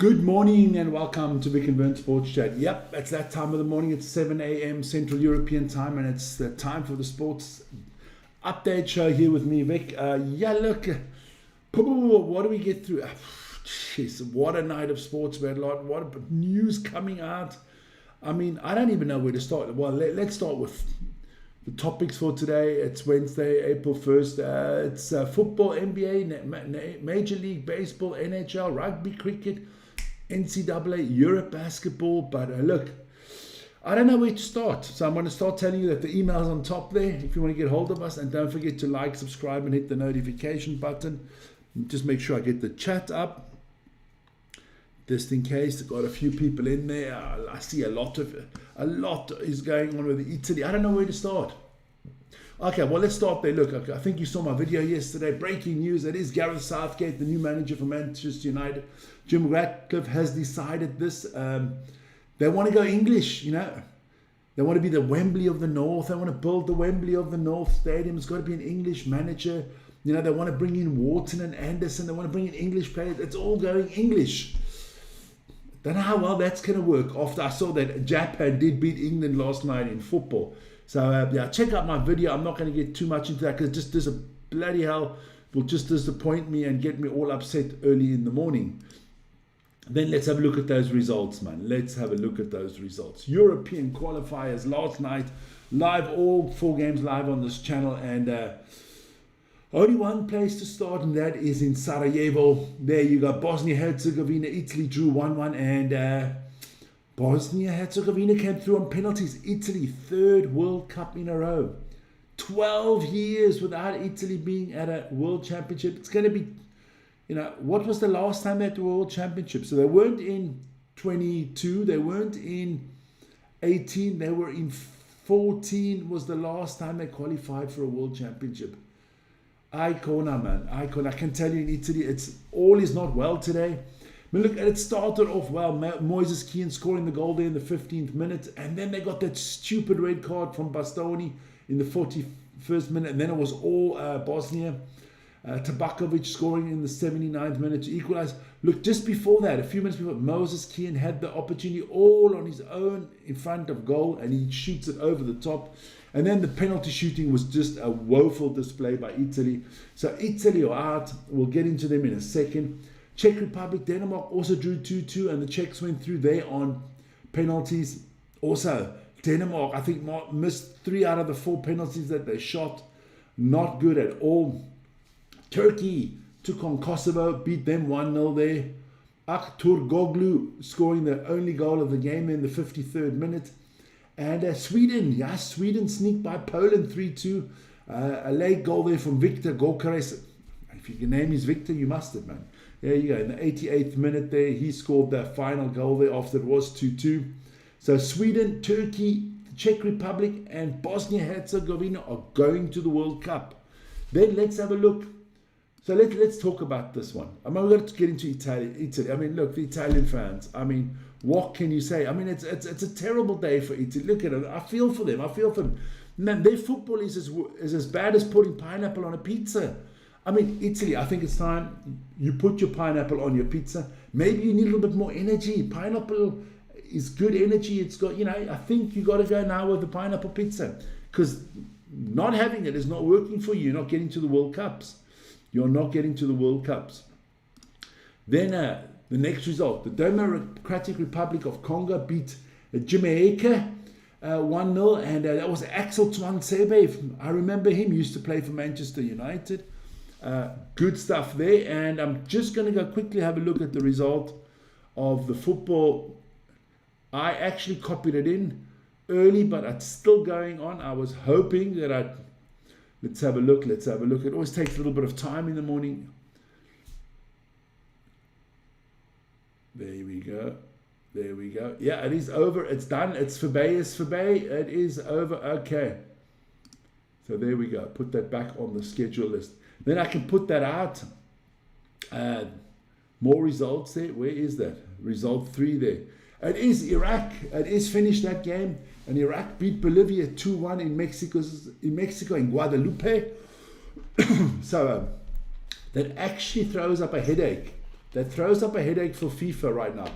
Good morning and welcome to Vic and Vern Sports Chat. Yep, it's that time of the morning. It's 7 a.m. Central European time, and it's the time for the sports update show here with me, Vic. Look, what do we get through? Jeez, what a night of sports we had. What news coming out. I mean, I don't even know where to start. Well, let's start with the topics for today. It's Wednesday, April 1st. It's football, NBA, Major League Baseball, NHL, rugby, cricket, NCAA, Europe basketball. But look, I don't know where to start. So I'm going to start telling you that the email's on top there if you want to get hold of us. And don't forget to like, subscribe, and hit the notification button. Just make sure I get the chat up. Just in case, I've got a few people in there. I see a lot is going on with Italy. I don't know where to start. Okay, well, let's start there. Look, I think you saw my video yesterday. Breaking news. It is Gareth Southgate, the new manager for Manchester United. Jim Ratcliffe has decided this. They want to go English, you know. They want to be the Wembley of the North. They want to build the Wembley of the North Stadium. It's got to be an English manager. You know, they want to bring in Wharton and Anderson. They want to bring in English players. It's all going English. Don't know how well that's going to work after I saw that Japan did beat England last night in football. So, check out my video. I'm not going to get too much into that because this bloody hell will just disappoint me and get me all upset early in the morning. Then let's have a look at those results, man. Let's have a look at those results. European qualifiers last night, live, all 4 games live on this channel. And only one place to start, and that is in Sarajevo. There you go. Bosnia-Herzegovina, Italy drew 1-1, and Bosnia-Herzegovina came through on penalties. Italy, 3rd World Cup in a row. 12 years without Italy being at a World Championship. It's going to be, you know, what was the last time they had the World Championship? So they weren't in 22, they weren't in 18, they were in 14 was the last time they qualified for a World Championship. Icona, man. Icona. I can tell you in Italy, it's all is not well today. I mean, look, it started off well. Moises Kean scoring the goal there in the 15th minute. And then they got that stupid red card from Bastoni in the 41st minute. And then it was all Bosnia. Tabakovic scoring in the 79th minute to equalize. Look, just before that, a few minutes before, Moises Kean had the opportunity all on his own in front of goal. And he shoots it over the top. And then the penalty shooting was just a woeful display by Italy. So Italy are out. We'll get into them in a second. Czech Republic, Denmark also drew 2-2, and the Czechs went through there on penalties. Also, Denmark, I think, missed 3 out of the 4 penalties that they shot. Not good at all. Turkey took on Kosovo, beat them 1-0 there. Akturgoglu scoring the only goal of the game in the 53rd minute. And Sweden sneaked by Poland 3-2. A late goal there from Victor Gyökeres. If you can name his Victor, you must have, man. There you go. In the 88th minute there, he scored that final goal there after it was 2-2. So Sweden, Turkey, the Czech Republic, and Bosnia-Herzegovina are going to the World Cup. Then let's have a look. So let's talk about this one. I mean, we're going to get into Italy. I mean, look, the Italian fans. I mean, what can you say? I mean, it's a terrible day for Italy. Look at it. I feel for them. Man, their football is as bad as putting pineapple on a pizza. I mean, Italy, I think it's time you put your pineapple on your pizza. Maybe you need a little bit more energy. Pineapple is good energy. It's got, you know, I think you got to go now with the pineapple pizza. Because not having it is not working for you. You're not getting to the World Cups. You're not getting to the World Cups. Then the next result, the Democratic Republic of Congo beat Jamaica 1-0, and that was Axel Tuanzebe. I remember him, he used to play for Manchester United. Good stuff there, and I'm just going to go quickly have a look at the result of the football. I actually copied it in early, but it's still going on. I was hoping that let's have a look. It always takes a little bit of time in the morning. There we go. Yeah, it is over. It's done. It's Forbay. It is over. Okay. So there we go. Put that back on the schedule list. Then I can put that out. More results there. Where is that? Result 3 there. It is Iraq. It is finished that game. And Iraq beat Bolivia 2-1 in Mexico in Guadalupe. So that actually throws up a headache that throws up a headache for FIFA right now.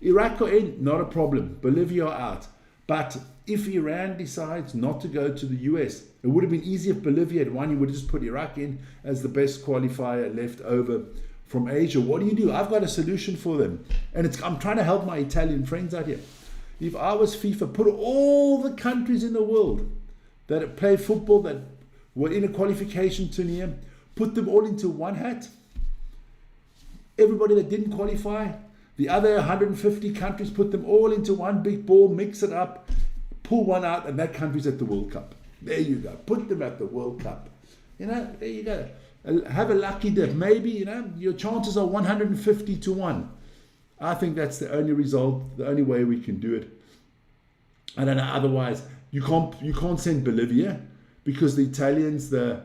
Iraq are in, not a problem. Bolivia are out. But if Iran decides not to go to the US, it would have been easy if Bolivia had won. You would have just put Iraq in as the best qualifier left over from Asia. What do? I've got a solution for them. And I'm trying to help my Italian friends out here. If I was FIFA, put all the countries in the world that play football, that were in a qualification tournament, put them all into one hat. Everybody that didn't qualify, the other 150 countries, put them all into one big ball, mix it up, pull one out, and that country's at the World Cup. There you go. Put them at the World Cup. There you go. Have a lucky dip. Maybe, your chances are 150 to 1. I think that's the only result, the only way we can do it. I don't know. Otherwise, you can't send Bolivia, because the Italians, the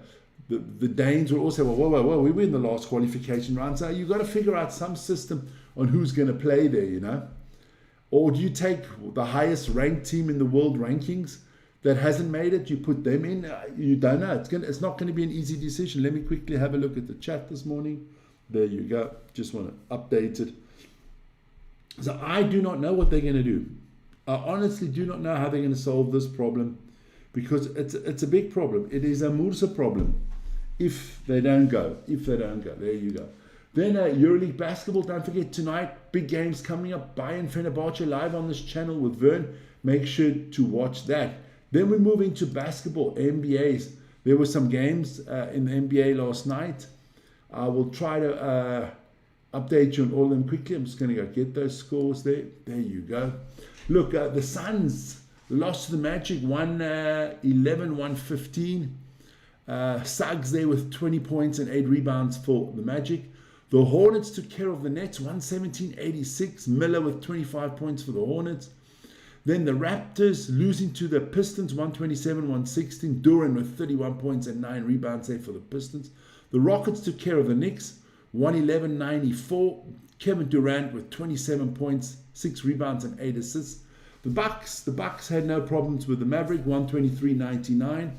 Danes will also say, whoa, we were in the last qualification round. So you've got to figure out some system on who's going to play there, Or do you take the highest ranked team in the world rankings that hasn't made it? You put them in? You don't know. It's not going to be an easy decision. Let me quickly have a look at the chat this morning. There you go. Just want to update it. So I do not know what they're going to do. I honestly do not know how they're going to solve this problem, because it's a big problem. It is a Mursa problem if they don't go. There you go. Then EuroLeague basketball, don't forget tonight, big games coming up. Bayern Fenerbahce live on this channel with Vern. Make sure to watch that. Then we move into basketball, NBAs. There were some games in the NBA last night. I will try to update you on all of them quickly. I'm just going to go get those scores there. There you go. Look, the Suns lost to the Magic, 111-115. Suggs there with 20 points and 8 rebounds for the Magic. The Hornets took care of the Nets, 117-86. Miller with 25 points for the Hornets. Then the Raptors losing to the Pistons, 127-116. Duran with 31 points and 9 rebounds there for the Pistons. The Rockets took care of the Knicks, 111-94. Kevin Durant with 27 points, 6 rebounds and 8 assists. The Bucks had no problems with the Maverick, 123-99.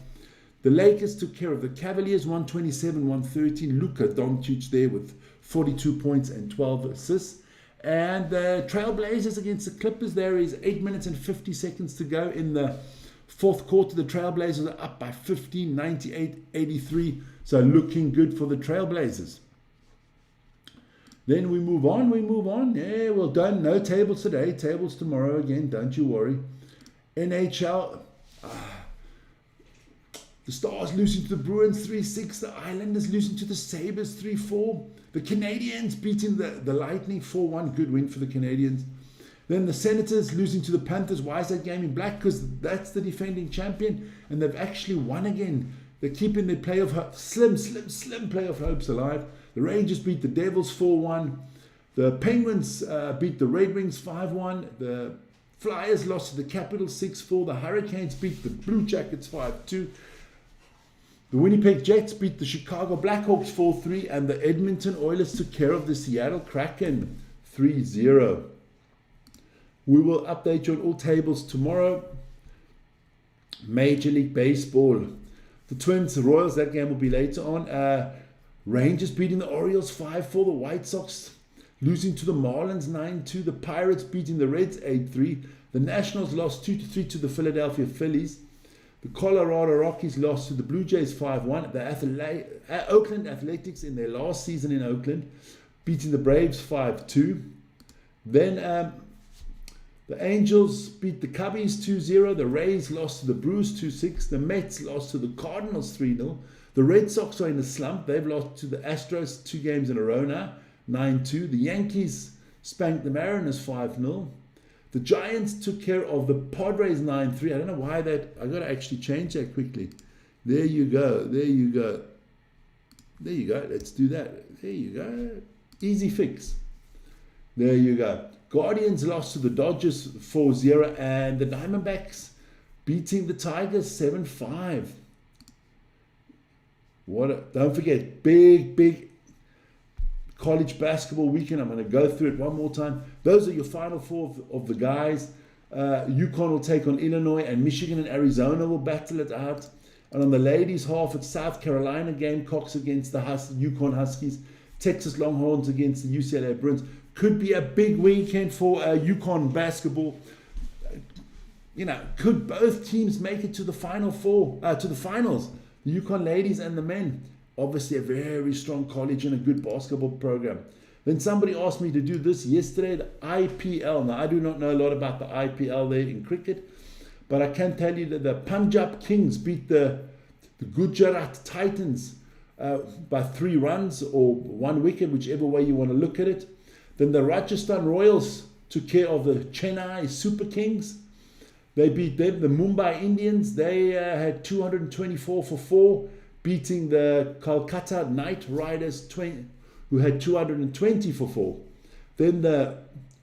The Lakers took care of the Cavaliers, 127-113. Luka Doncic there with 42 points and 12 assists. And the Trailblazers against the Clippers, there is 8 minutes and 50 seconds to go in the fourth quarter. The Trailblazers are up by 15, 98-83. So looking good for the Trailblazers. Then we move on. Yeah, well done. No tables today. Tables tomorrow again. Don't you worry. NHL. The Stars losing to the Bruins 3-6. The Islanders losing to the Sabres 3-4. The Canadians beating the Lightning 4-1. Good win for the Canadians. Then the Senators losing to the Panthers. Why is that game in black? Because that's the defending champion. And they've actually won again. They're keeping their playoff slim playoff hopes alive. The Rangers beat the Devils 4-1. The Penguins beat the Red Wings 5-1. The Flyers lost to the Capitals 6-4. The Hurricanes beat the Blue Jackets 5-2. The Winnipeg Jets beat the Chicago Blackhawks 4-3. And the Edmonton Oilers took care of the Seattle Kraken 3-0. We will update you on all tables tomorrow. Major League Baseball. The Twins, the Royals, that game will be later on. Rangers beating the Orioles 5-4. The White Sox losing to the Marlins 9-2. The Pirates beating the Reds 8-3. The Nationals lost 2-3 to the Philadelphia Phillies. The Colorado Rockies lost to the Blue Jays 5-1. The Oakland Athletics in their last season in Oakland beating the Braves 5-2. Then the Angels beat the Cubbies 2-0. The Rays lost to the Brewers 2-6. The Mets lost to the Cardinals 3-0. The Red Sox are in a slump. They've lost to the Astros 2 games in a row now, 9-2. The Yankees spanked the Mariners 5-0. The Giants took care of the Padres 9-3. I don't know why that. I got to actually change that quickly. There you go. Let's do that. There you go. Easy fix. There you go. Guardians lost to the Dodgers 4-0, and the Diamondbacks beating the Tigers 7-5. Don't forget, big college basketball weekend. I'm going to go through it one more time. Those are your final 4 of the guys. UConn will take on Illinois, and Michigan and Arizona will battle it out. And on the ladies' half, it's South Carolina Gamecocks against the UConn Huskies. Texas Longhorns against the UCLA Bruins. Could be a big weekend for UConn basketball. Could both teams make it to the Final Four, to the finals? The UConn ladies and the men. Obviously a very strong college and a good basketball program. Then somebody asked me to do this yesterday, the IPL. Now, I do not know a lot about the IPL there in cricket, but I can tell you that the Punjab Kings beat the Gujarat Titans by 3 runs or 1 wicket, whichever way you want to look at it. Then the Rajasthan Royals took care of the Chennai Super Kings. They beat them. The Mumbai Indians, they had 224 for 4, beating the Kolkata Knight Riders, who had 220 for 4. Then the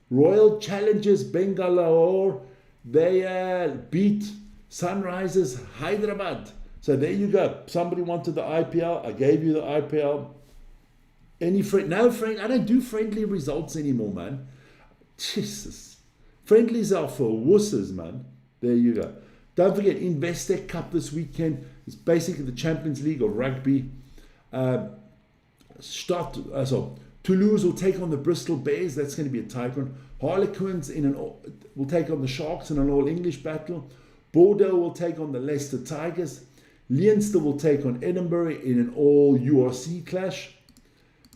Royal Challengers Bangalore, they beat Sunrisers Hyderabad. So there you go. Somebody wanted the IPL. I gave you the IPL. I don't do friendly results anymore, man. Jesus. Friendlies are for wusses, man. There you go. Don't forget, Investec Cup this weekend. It's basically the Champions League of rugby. Toulouse will take on the Bristol Bears. That's going to be a tight one. Harlequins will take on the Sharks in an all-English battle. Bordeaux will take on the Leicester Tigers. Leinster will take on Edinburgh in an all-URC clash.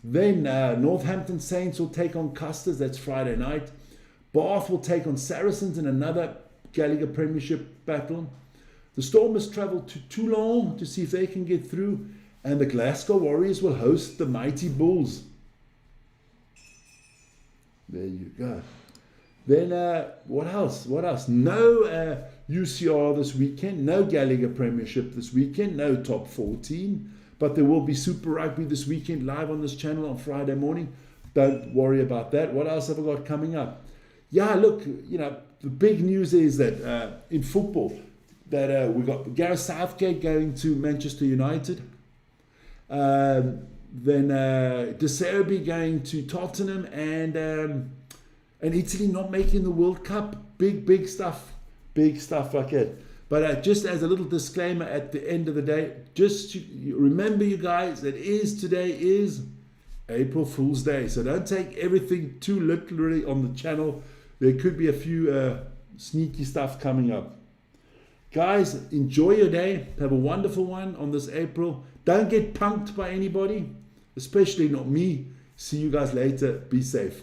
Then Northampton Saints will take on Custers. That's Friday night. Bath will take on Saracens in another Gallagher Premiership battle. The Stormers travel to Toulon to see if they can get through. And the Glasgow Warriors will host the Mighty Bulls. There you go. Then what else? No UCR this weekend. No Gallagher Premiership this weekend. No top 14. But there will be Super Rugby this weekend live on this channel on Friday morning. Don't worry about that. What else have I got coming up? Yeah, look, the big news is that in football, that we got Gareth Southgate going to Manchester United. Then De Serbi going to Tottenham, and Italy not making the World Cup. Big stuff like that. But just as a little disclaimer at the end of the day, just to remember, you guys, that today is April Fool's Day. So don't take everything too literally on the channel. There could be a few sneaky stuff coming up. Guys, enjoy your day. Have a wonderful one on this April. Don't get punked by anybody, especially not me. See you guys later. Be safe.